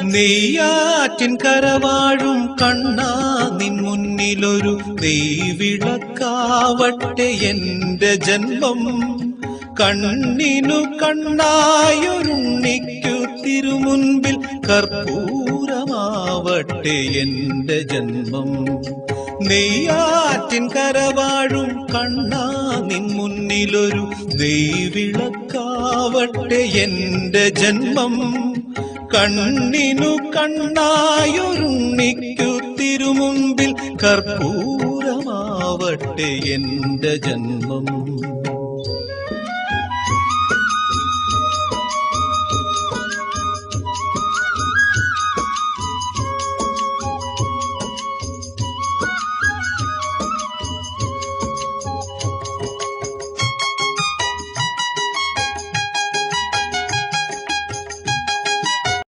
നെയ്യാറ്റിൻ കരവാഴും കണ്ണാ നിൻ മുന്നിലൊരു നെയ്വിളക്കാവട്ടെ എന്റെ ജന്മം. കണ്ണിനു കണ്ണായൊരുണ്ണിക്കു തിരുമുൻപിൽ കർപ്പൂരമാവട്ടെ എന്റെ ജന്മം. നെയ്യാറ്റിൻ കരവാഴും കണ്ണാ നിൻ മുന്നിലൊരു നെയ്വിളക്കാവട്ടെ എന്റെ ജന്മം. കണ്ണിനു കണ്ണായൊരുണ്ണിക്കു തിരുമുൻപിൽ കർപ്പൂരമാവട്ടെ എന്റെ ജന്മം.